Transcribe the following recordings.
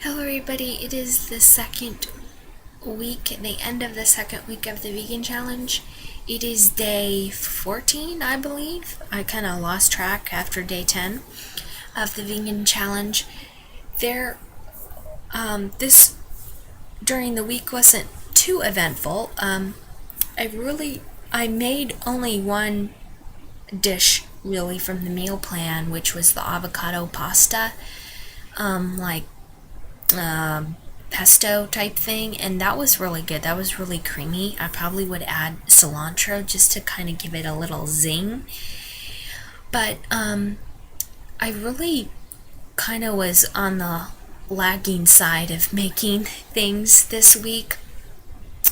Hello everybody, it is the second week, the end of the second week of the vegan challenge. It is day 14, I believe. I kind of lost track after day 10 of the vegan challenge. This during the week wasn't too eventful. I made only one dish really from the meal plan, which was the avocado pasta. Like pesto type thing, and that was really good. That was really creamy. I probably would add cilantro just to kind of give it a little zing. But I really kind of was on the lagging side of making things this week.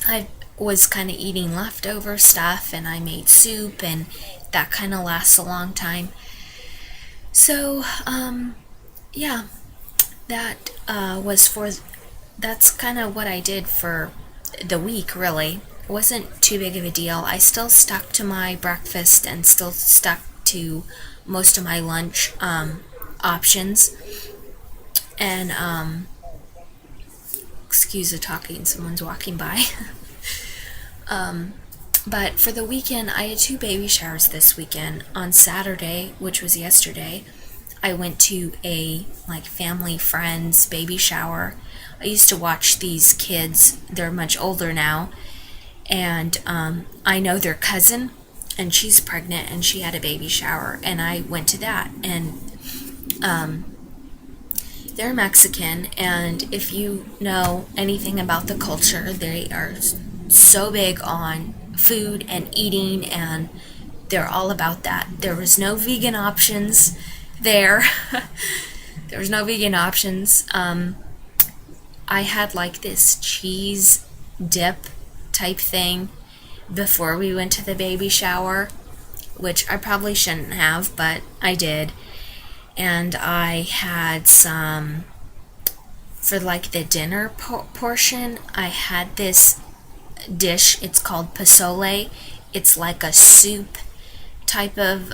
I was kind of eating leftover stuff, and I made soup, and that kind of lasts a long time. So yeah, that's kind of what I did for the week, really. It wasn't too big of a deal. I still stuck to my breakfast and still stuck to most of my lunch options. And excuse the talking, someone's walking by. But for the weekend, I had 2 baby showers this weekend. On Saturday, which was yesterday, I went to a family friend's baby shower. I used to watch these kids. They're much older now, and I know their cousin, and she's pregnant, and she had a baby shower, and I went to that. And they're Mexican, and if you know anything about the culture, they are so big on food and eating, and they're all about that. There was no vegan options there. There was no vegan options. I had this cheese dip type thing before we went to the baby shower, which I probably shouldn't have, but I did. And I had some for the dinner portion. I had this dish. It's called pozole. It's like a soup type of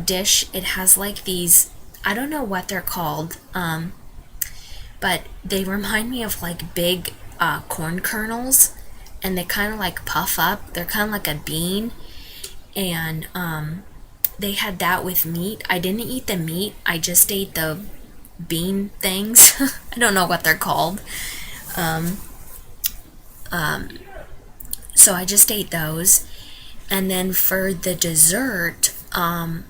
dish. It has these, I don't know what they're called, but they remind me of big corn kernels, and they kind of puff up. They're kind of like a bean, and they had that with meat. I didn't eat the meat. I just ate the bean things. I don't know what they're called. So I just ate those. And then for the dessert, I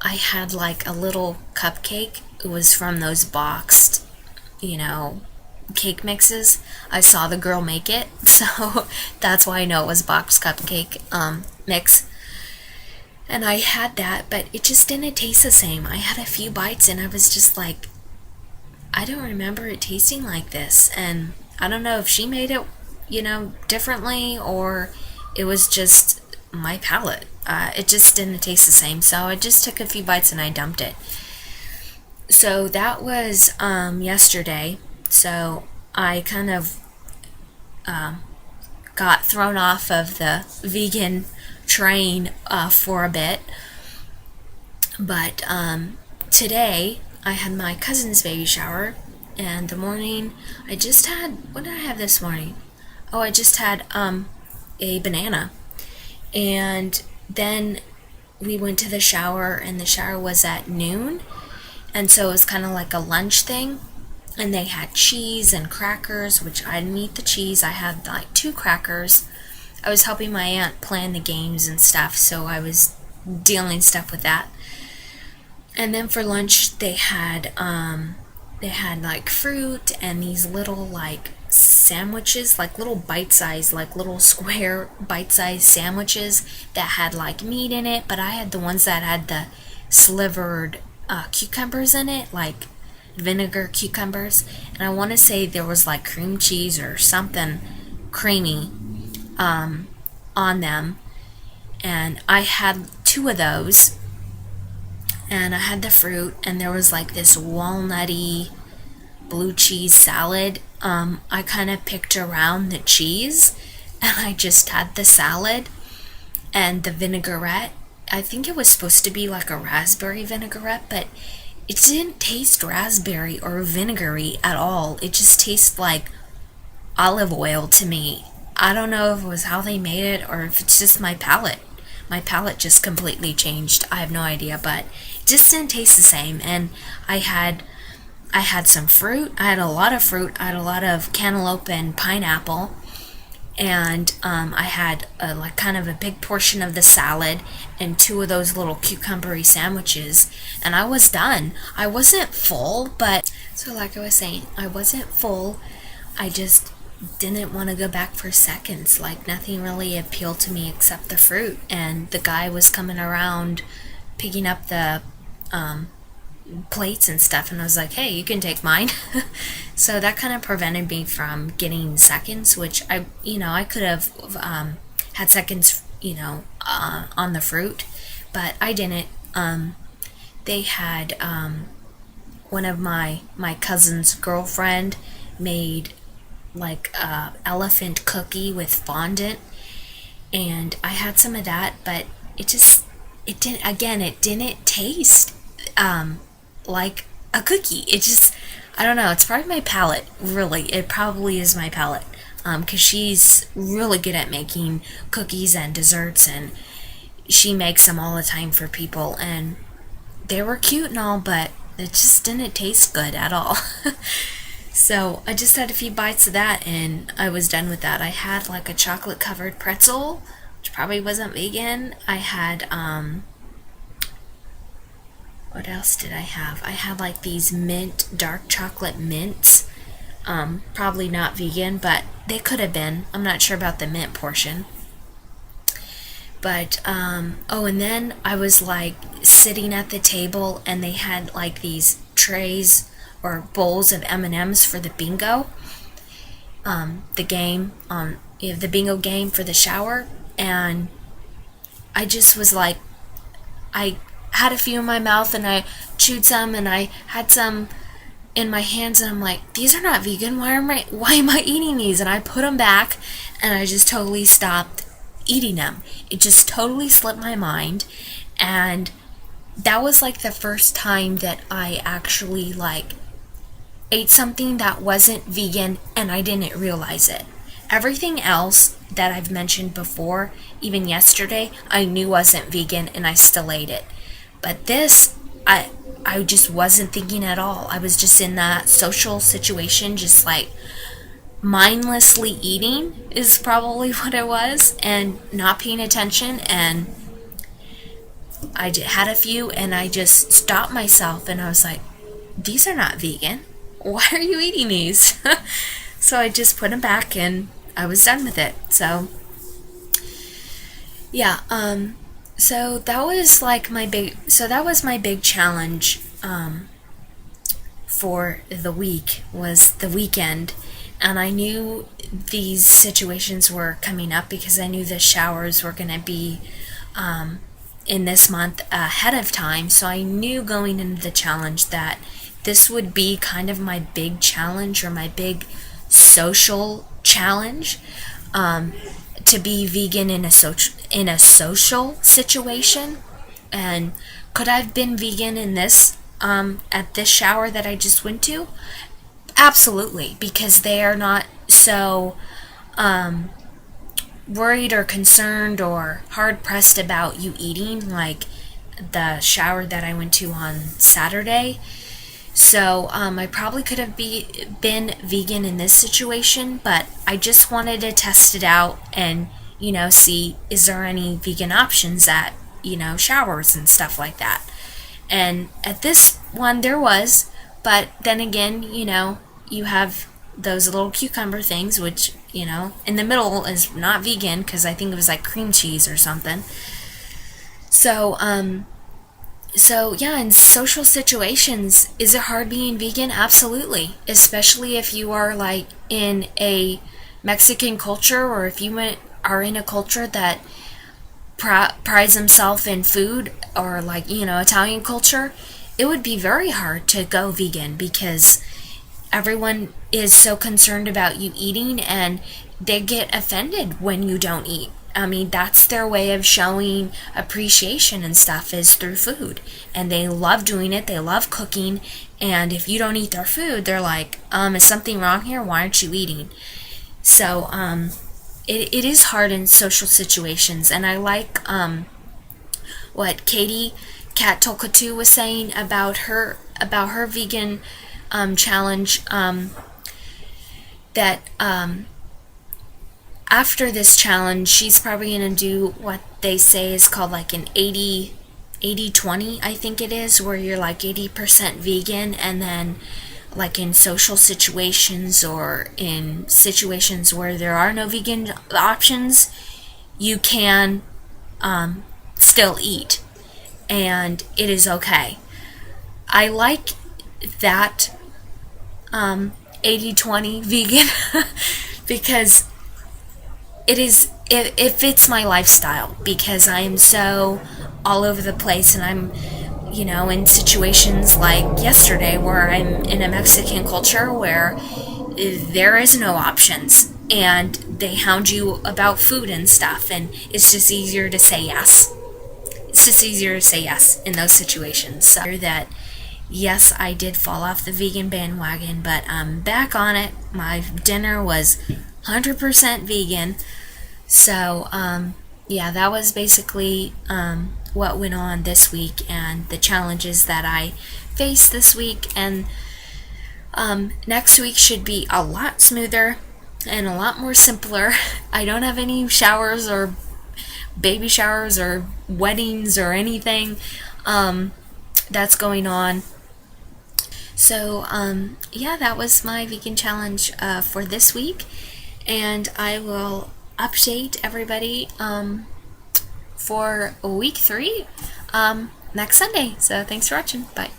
had a little cupcake. It was from those boxed, cake mixes. I saw the girl make it, so that's why I know it was boxed cupcake mix. And I had that, but it just didn't taste the same. I had a few bites, and I was just I don't remember it tasting like this. And I don't know if she made it, differently, or it was just my palate. It just didn't taste the same, so I just took a few bites and I dumped it. So that was yesterday. So I kind of got thrown off of the vegan train for a bit. But today I had my cousin's baby shower, and the morning I just had, what did I have this morning? Oh, I just had a banana. And then we went to the shower, and the shower was at noon, and so it was kind of like a lunch thing. And they had cheese and crackers, which I didn't eat the cheese. I had 2 crackers. I was helping my aunt plan the games and stuff, so I was dealing stuff with that. And then for lunch they had fruit and these little sandwiches, little bite-sized, little square bite-sized sandwiches that had meat in it, but I had the ones that had the slivered cucumbers in it, vinegar cucumbers, and I want to say there was cream cheese or something creamy on them. And I had 2 of those, and I had the fruit, and there was this walnutty blue cheese salad. I kind of picked around the cheese, and I just had the salad and the vinaigrette. I think it was supposed to be a raspberry vinaigrette, but it didn't taste raspberry or vinegary at all. It just tastes like olive oil to me. I don't know if it was how they made it or if it's just my palate. My palate just completely changed. I have no idea, but it just didn't taste the same. And I had some fruit. I had a lot of fruit. I had a lot of cantaloupe and pineapple, and I had like kind of a big portion of the salad and two of those little cucumbery sandwiches, and I was done. I wasn't full, but so like I was saying, I wasn't full. I just didn't want to go back for seconds. Like nothing really appealed to me except the fruit, and the guy was coming around picking up the plates and stuff, and I was like, hey, you can take mine. So that kind of prevented me from getting seconds, which I could have had seconds, on the fruit, but I didn't. They had one of my cousin's girlfriend made like a elephant cookie with fondant, and I had some of that, but it didn't taste like a cookie. It just, I don't know, it's probably my palate, really. It probably is my palate, because she's really good at making cookies and desserts, and she makes them all the time for people, and they were cute and all, but it just didn't taste good at all. So I just had a few bites of that, and I was done with that. I had like a chocolate covered pretzel, which probably wasn't vegan. I had what else did I have? I had like these dark chocolate mints. Probably not vegan, but they could have been. I'm not sure about the mint portion. But, and then I was like sitting at the table, and they had like these trays or bowls of M&Ms for the bingo. The game, the bingo game for the shower. And I just was like, I had a few in my mouth, and I chewed some, and I had some in my hands, and I'm like, these are not vegan. Why am I eating these? And I put them back, and I just totally stopped eating them. It just totally slipped my mind, and that was like the first time that I actually like ate something that wasn't vegan, and I didn't realize it. Everything else that I've mentioned before, even yesterday, I knew wasn't vegan, and I still ate it. But this, I just wasn't thinking at all. I was just in that social situation, just like mindlessly eating is probably what it was, and not paying attention. And I had a few, and I just stopped myself, and I was like, these are not vegan. Why are you eating these? So I just put them back, and I was done with it. So yeah, so that was like my big challenge for the week, was the weekend. And I knew these situations were coming up because I knew the showers were going to be in this month ahead of time. So I knew going into the challenge that this would be kind of my big challenge, or my big social challenge, to be vegan in a social situation. And could I have been vegan in this at this shower that I just went to? Absolutely, because they are not so worried or concerned or hard pressed about you eating like the shower that I went to on Saturday. So I probably could have been vegan in this situation, but I just wanted to test it out and, see, is there any vegan options at, showers and stuff like that. And at this one there was, but then again, you have those little cucumber things, which, in the middle is not vegan because I think it was like cream cheese or something. So yeah, in social situations, is it hard being vegan? Absolutely. Especially if you are like in a Mexican culture, or if you are in a culture that prides himself in food, or like, Italian culture, it would be very hard to go vegan because everyone is so concerned about you eating, and they get offended when you don't eat. I mean, that's their way of showing appreciation and stuff, is through food. And they love doing it. They love cooking. And if you don't eat their food, they're like, is something wrong here? Why aren't you eating? So, it is hard in social situations. And I like what Katie Cat Tolkatu was saying about her vegan challenge, that after this challenge, she's probably going to do what they say is called like an 80-20, I think it is, where you're like 80% vegan, and then like in social situations or in situations where there are no vegan options, you can still eat, and it is okay. I like that 80-20 vegan because it fits my lifestyle, because I am so all over the place, and I'm, in situations like yesterday where I'm in a Mexican culture where there is no options, and they hound you about food and stuff, and it's just easier to say yes. It's just easier to say yes in those situations. So that, yes, I did fall off the vegan bandwagon, but I'm back on it. My dinner was 100% vegan. So, yeah, that was basically what went on this week, and the challenges that I faced this week. And next week should be a lot smoother and a lot more simpler. I don't have any showers or baby showers or weddings or anything that's going on. So, yeah, that was my vegan challenge for this week, and I will update everybody for week 3 next Sunday. So thanks for watching. Bye.